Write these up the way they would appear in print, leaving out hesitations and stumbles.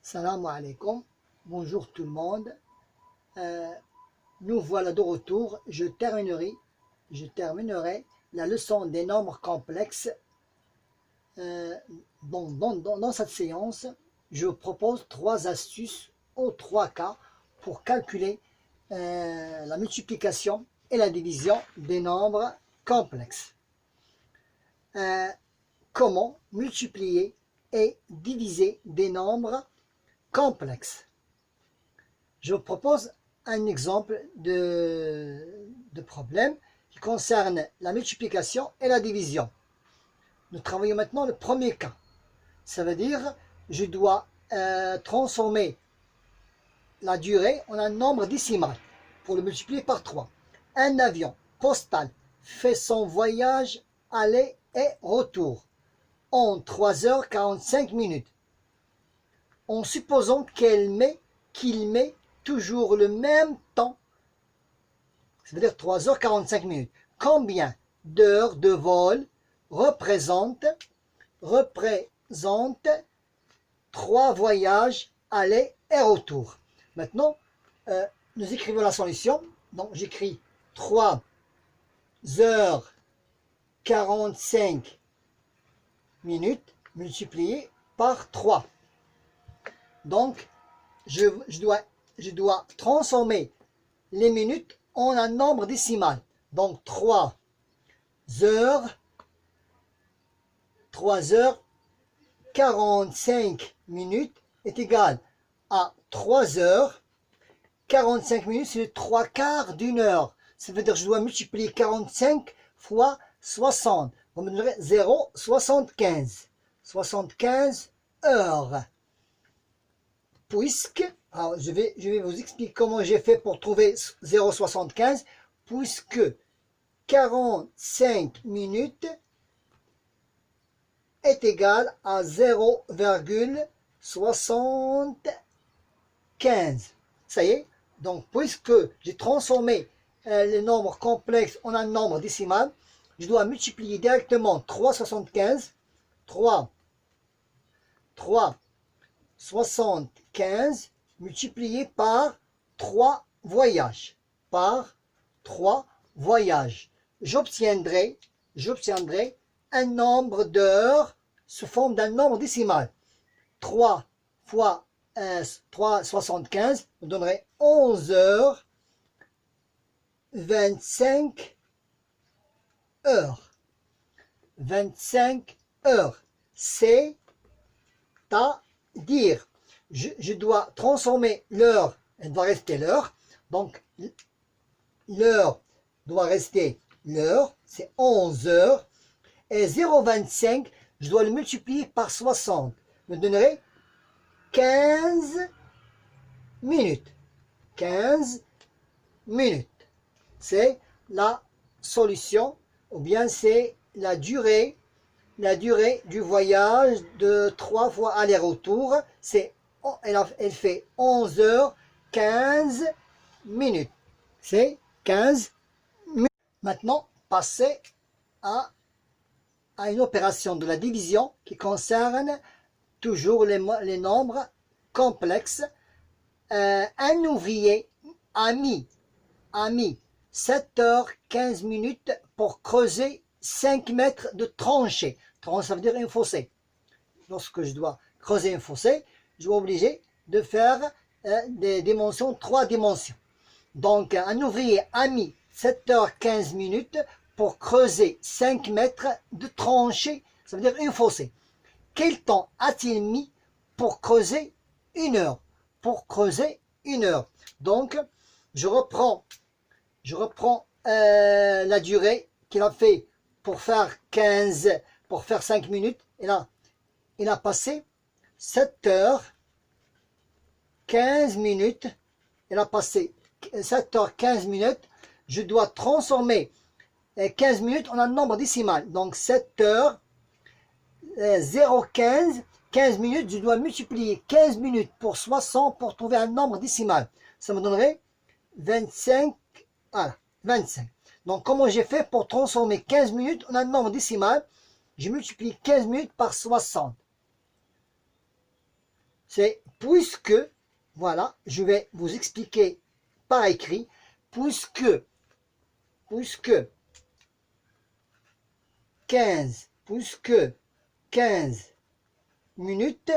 Salam alaikum, bonjour tout le monde. Nous voilà de retour. Je terminerai la leçon des nombres complexes. Dans cette séance, je vous propose 3 astuces ou 3 cas pour calculer la multiplication et la division des nombres complexes. Comment multiplier et diviser des nombres complexes. Je vous propose un exemple de problème qui concerne la multiplication et la division. Nous travaillons maintenant le premier cas. Ça veut dire je dois transformer la durée en un nombre décimal pour le multiplier par 3. Un avion postal fait son voyage aller et retour en 3h45 en supposant qu'il met toujours le même temps, ça veut dire 3h45. Combien d'heures de vol représente 3 voyages aller et retour? Maintenant, nous écrivons la solution. Donc, j'écris 3h45 multiplié par 3. Donc, je dois transformer les minutes en un nombre décimal. Donc, 3 heures 45 est égal à 3 heures 45 minutes, c'est le 3 quarts d'une heure. Ça veut dire que je dois multiplier 45 fois 60. Vous me donnerez 0,75. 75 heures. Puisque, alors je vais vous expliquer comment j'ai fait pour trouver 0,75, puisque 45 minutes est égal à 0,75. Ça y est, donc puisque j'ai transformé les nombres complexes en un nombre décimal, je dois multiplier directement 3,75, 3,75 multiplié par 3 voyages. J'obtiendrai un nombre d'heures sous forme d'un nombre décimal. 3 fois 3,75 me donnerait 11 heures 25 heures. 25 heures. C'est-à-dire, je dois transformer l'heure, elle doit rester l'heure, donc l'heure doit rester l'heure, c'est 11 heures, et 0,25, je dois le multiplier par 60, me donnerait 15 minutes. 15 minutes. C'est la solution, ou bien c'est la durée du voyage de 3 fois aller-retour. Elle fait 11 heures 15 minutes. C'est 15 minutes. Maintenant, passez à une opération de la division qui concerne toujours les nombres complexes. Un ouvrier a mis 7h15 pour creuser 5 mètres de tranchée. Ça veut dire un fossé. Lorsque je dois creuser un fossé, je suis obligé de faire des dimensions, 3 dimensions. Donc, un ouvrier a mis 7h15 pour creuser 5 mètres de tranchée, ça veut dire un fossé. Quel temps a-t-il mis pour creuser 1 heure? Donc, je reprends la durée qu'il a fait pour faire 5 minutes. Et là, il a passé 7h15. Il a passé 7h15. Je dois transformer 15 minutes en un nombre décimal. Donc 7h015, 15 minutes, je dois multiplier 15 minutes pour 60 pour trouver un nombre décimal. Ça me donnerait 25. Voilà, 25. Donc, comment j'ai fait pour transformer 15 minutes en un nombre décimal? J'ai multiplié 15 minutes par 60. c'est puisque, voilà, je vais vous expliquer par écrit, puisque 15 minutes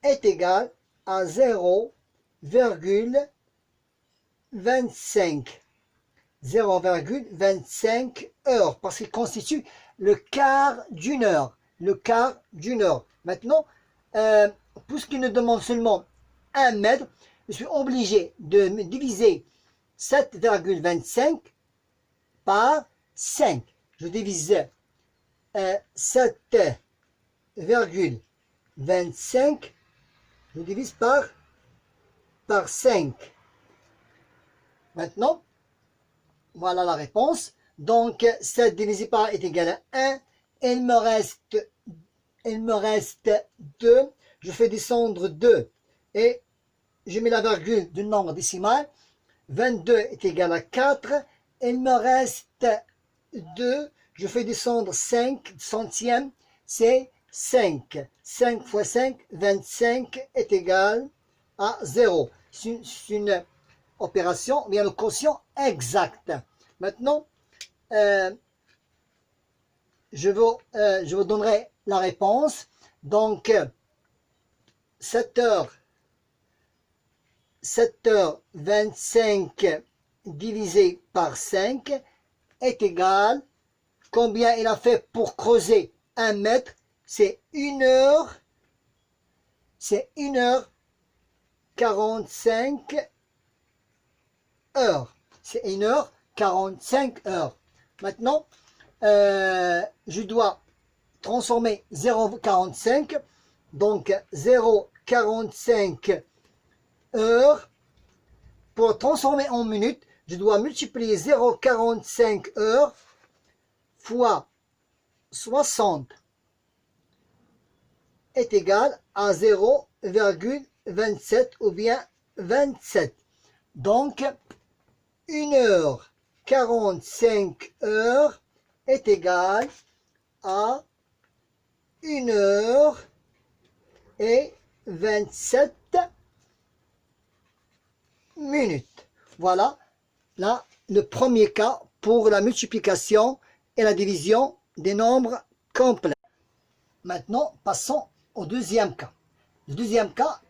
est égal à 0,25 heures, parce qu'il constitue le quart d'une heure. Maintenant, puisqu'il nous demande seulement 1 mètre, je suis obligé de diviser 7,25 par 5. Je divise 7,25, je divise par 5. Maintenant, voilà la réponse. Donc, 7 divisé par est égal à 1. Il me reste 2. Je fais descendre 2 et je mets la virgule du nombre décimal. 22 est égal à 4. Il me reste 2. Je fais descendre 5 centièmes. C'est 5. 5 fois 5, 25 est égal à 0. C'est une opération, bien le quotient exact. Maintenant, je vous donnerai la réponse. Donc, 7h25 divisé par 5 est égal, combien il a fait pour creuser 1 mètre? C'est 1 heure, c'est 1h45 heures. C'est 1h45 heures. Maintenant, je dois transformer 0,45, donc 0,45 heures. Pour transformer en minutes, je dois multiplier 0,45 heures fois 60 est égal à 0,27 ou bien 27. Donc, 1h45 heures est égal à 1h27 minutes. Voilà là le premier cas pour la multiplication et la division des nombres complets. Maintenant, passons au deuxième cas. Le deuxième cas,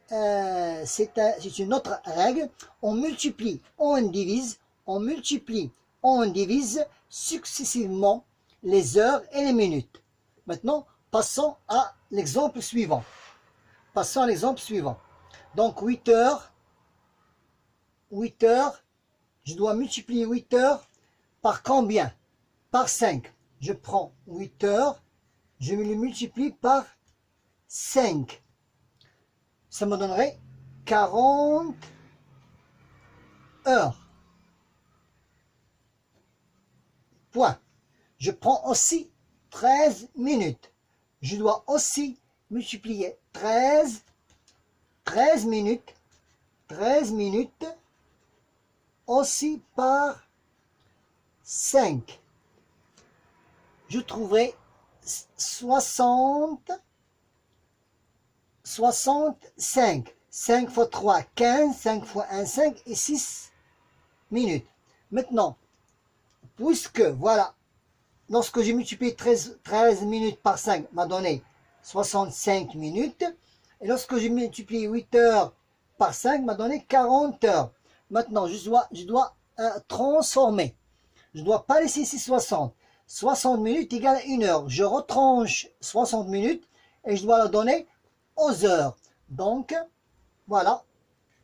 c'est une autre règle. On multiplie, on divise successivement les heures et les minutes. Maintenant, passons à l'exemple suivant. Donc, 8 heures, je dois multiplier 8 heures par combien? Par 5. Je prends 8 heures, je me le multiplie par 5. Ça me donnerait 40 heures. Point. Je prends aussi 13 minutes. Je dois aussi multiplier 13 minutes aussi par 5. Je trouverai 65. 5 fois 3, 15. 5 fois 1, 5 et 6 minutes. Maintenant, puisque, voilà, lorsque j'ai multiplié 13 minutes par 5, m'a donné 65 minutes. Et lorsque j'ai multiplié 8 heures par 5, m'a donné 40 heures. Maintenant, je dois transformer. Je ne dois pas laisser ici 60. 60 minutes égale 1 heure. Je retranche 60 minutes et je dois la donner aux heures. Donc, voilà,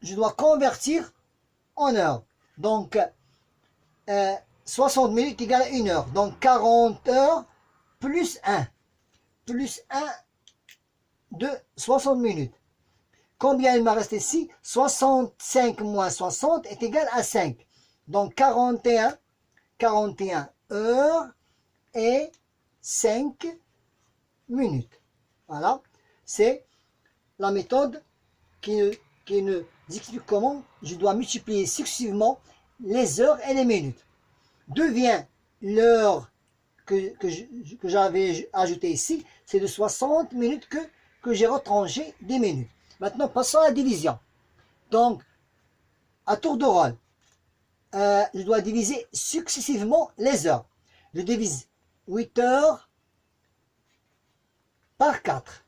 je dois convertir en heures. Donc, 60 minutes égale 1 heure. Donc, 40 heures plus 1. Plus 1 de 60 minutes. Combien il m'a resté ici? 65 moins 60 est égal à 5. Donc, 41 heures et 5 minutes. Voilà, c'est la méthode qui nous explique comment je dois multiplier successivement les heures et les minutes. Devient l'heure que j'avais ajouté ici, c'est de 60 minutes que que j'ai retranché des minutes. Maintenant, passons à la division. Donc, à tour de rôle, je dois diviser successivement les heures. Je divise 8 heures par 4.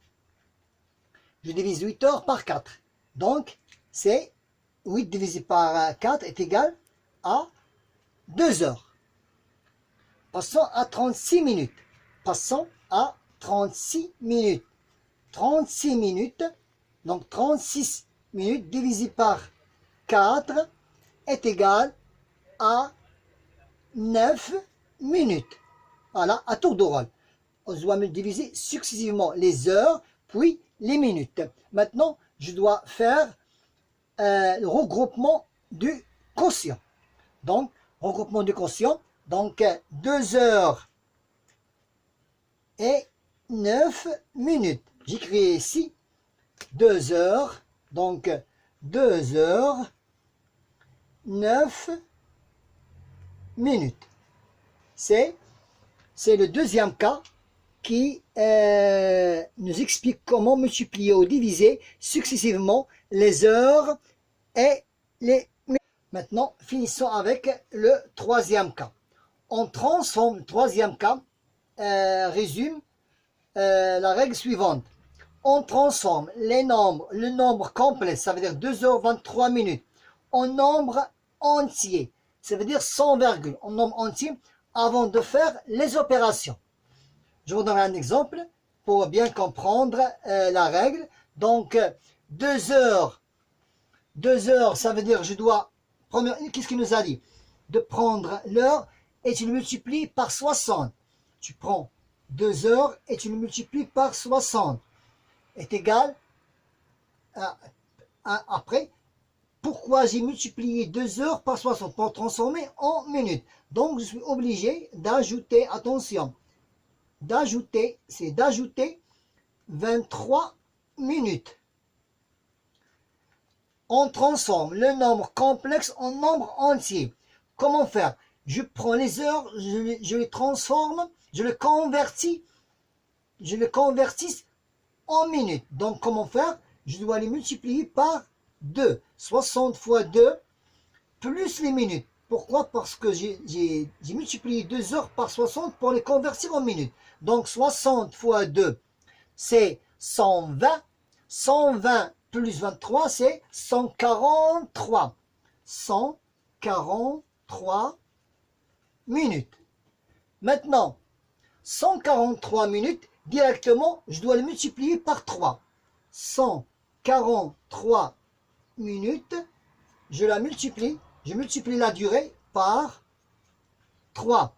Je divise 8 heures par 4. Donc, c'est 8 divisé par 4 est égal à 2 heures. Passons à 36 minutes. Passons à 36 minutes. 36 minutes, donc 36 minutes divisé par 4 est égal à 9 minutes. Voilà, à tour de rôle. On doit me diviser successivement les heures, puis les minutes. Maintenant, je dois faire le regroupement du quotient. Donc, regroupement du quotient. Donc, 2 heures et 9 minutes. J'écris ici 2 heures. Donc, 2 heures, 9 minutes. C'est le deuxième cas qui nous explique comment multiplier ou diviser successivement les heures et les minutes. Maintenant, finissons avec le troisième cas. On transforme, le troisième cas résume la règle suivante. On transforme le nombre complet, ça veut dire 2 heures 23 minutes, en nombre entier, ça veut dire sans virgule, en nombre entier, avant de faire les opérations. Je vous donne un exemple pour bien comprendre la règle. Donc, 2 heures, ça veut dire je dois, qu'est-ce qu'il nous a dit? De prendre l'heure et tu le multiplies par 60. Tu prends 2 heures et tu le multiplies par 60. Est égal à après, pourquoi j'ai multiplié 2 heures par 60 pour transformer en minutes? Donc, je suis obligé d'ajouter, attention, d'ajouter 23 minutes. On transforme le nombre complexe en nombre entier. Comment faire? Je prends les heures, je les transforme, je le convertis en minutes. Donc, comment faire? Je dois les multiplier par 2. 60 fois 2 plus les minutes. Pourquoi? Parce que j'ai multiplié 2 heures par 60 pour les convertir en minutes. Donc, 60 fois 2, c'est 120. 120 plus 23, c'est 143. 143 minutes. Maintenant, 143 minutes, directement, je dois le multiplier par 3. 143 minutes, je multiplie la durée par 3.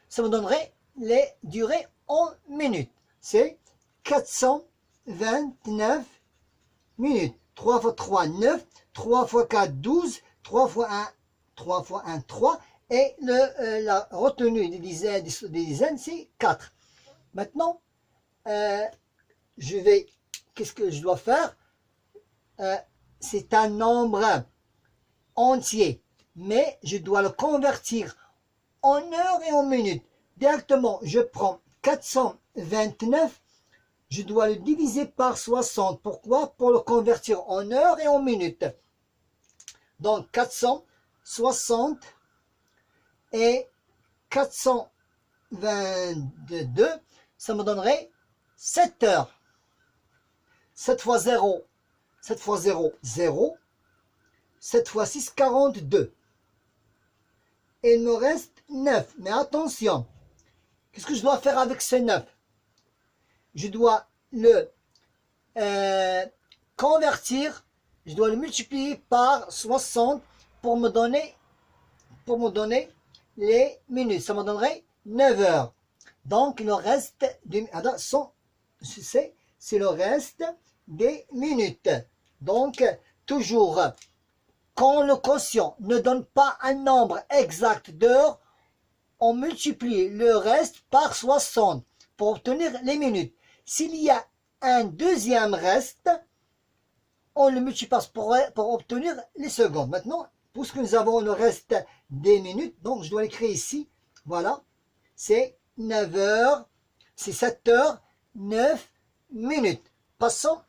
Ça me donnerait les durées en minutes. C'est 429 minutes. 3 fois 3, 9. 3 fois 4, 12. 3 fois 1, 3. Et la retenue des dizaines, c'est 4. Maintenant, qu'est-ce que je dois faire? C'est un nombre entier, mais je dois le convertir en heures et en minutes. Directement, je prends 429, je dois le diviser par 60. Pourquoi? Pour le convertir en heures et en minutes. Donc, 460 et 422, ça me donnerait 7 heures. 7 fois 0, 7 fois 0, 0. 7 fois 6, 42. Et il me reste 9. Mais attention, qu'est-ce que je dois faire avec ce 9? Je dois le convertir, je dois le multiplier par 60 pour me donner les minutes. Ça me donnerait 9 heures. Donc, il me reste, c'est le reste des minutes. Donc, toujours, quand le quotient ne donne pas un nombre exact d'heures, on multiplie le reste par 60 pour obtenir les minutes. S'il y a un deuxième reste, on le multiplie pour obtenir les secondes. Maintenant, puisque nous avons le reste des minutes, donc je dois l'écrire ici. Voilà, c'est 9 heures, c'est 7 heures, 9 minutes. passons,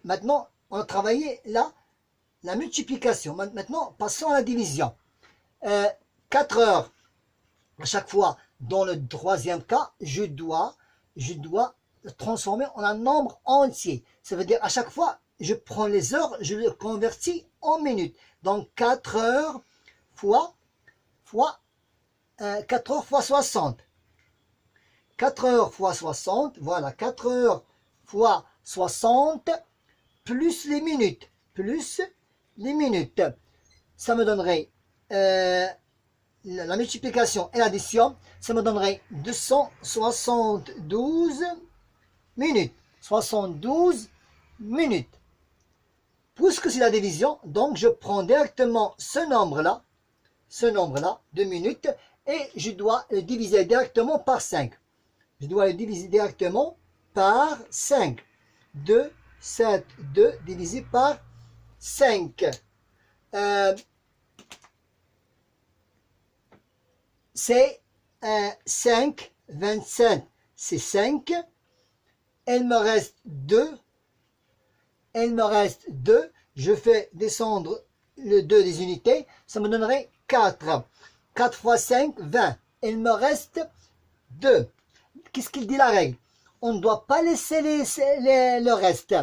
maintenant, on a travaillé là, la multiplication. Maintenant, passons à la division. 4 heures, à chaque fois, dans le troisième cas, je dois transformer en un nombre entier. Ça veut dire, à chaque fois, je prends les heures, je les convertis en minutes. Donc, 4 heures fois 4 heures fois 60. 4 heures fois 60, voilà, 4 heures fois 60, plus les minutes, ça me donnerait, la multiplication et l'addition, ça me donnerait 272 minutes, 72 minutes. Puisque c'est la division, donc je prends directement ce nombre-là de minutes, et je dois le diviser directement par 5. Je dois le diviser directement par 5. 2, 7, 2 divisé par 5. C'est 5, 27, c'est 5. Il me reste 2. Je fais descendre le 2 des unités. Ça me donnerait 4. 4 fois 5, 20. Il me reste 2. Qu'est-ce qu'il dit la règle? On ne doit pas laisser le reste.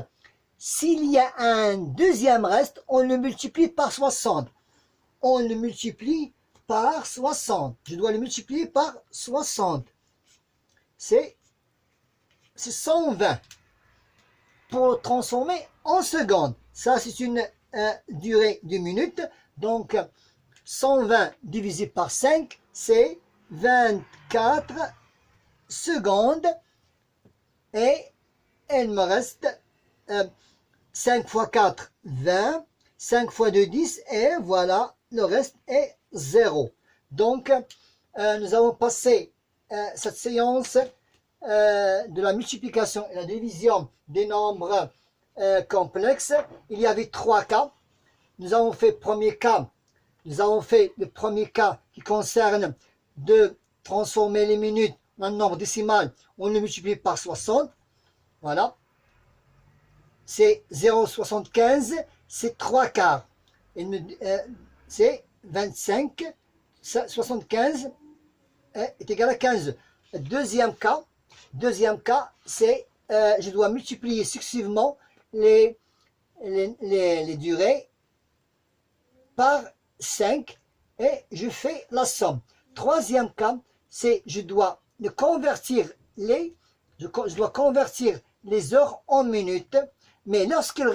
S'il y a un deuxième reste, on le multiplie par 60. On le multiplie par 60. Je dois le multiplier par 60. C'est 120. Pour le transformer en secondes. Ça, c'est une durée de minute. Donc, 120 divisé par 5, c'est 24 secondes. Et il me reste 5 fois 4, 20. 5 fois 2, 10. Et voilà, le reste est 0. Donc, nous avons passé cette séance de la multiplication et la division des nombres complexes. Il y avait 3 cas. Nous avons fait le premier cas. Nous avons fait le premier cas qui concerne de transformer les minutes en un nombre décimal. On le multiplie par 60. Voilà. C'est 0,75. C'est 3 quarts. C'est 25. 75 est égal à 15. Deuxième cas, c'est je dois multiplier successivement les durées par 5 et je fais la somme. Troisième cas, c'est je dois convertir les heures en minutes, mais lorsqu'il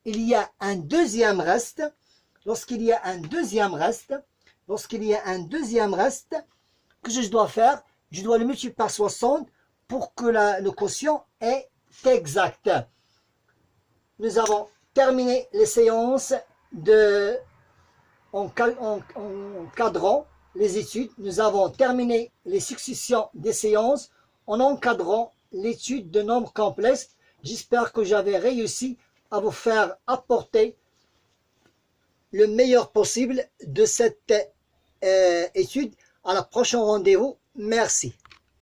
y a un deuxième reste, que je dois faire, je dois le multiplier par 60 pour que le quotient est exact. Nous avons terminé les séances en encadrant les études. Nous avons terminé les successions des séances en encadrant l'étude de nombres complexes. J'espère que j'avais réussi à vous faire apporter le meilleur possible de cette étude. À la prochaine rendez-vous. Merci.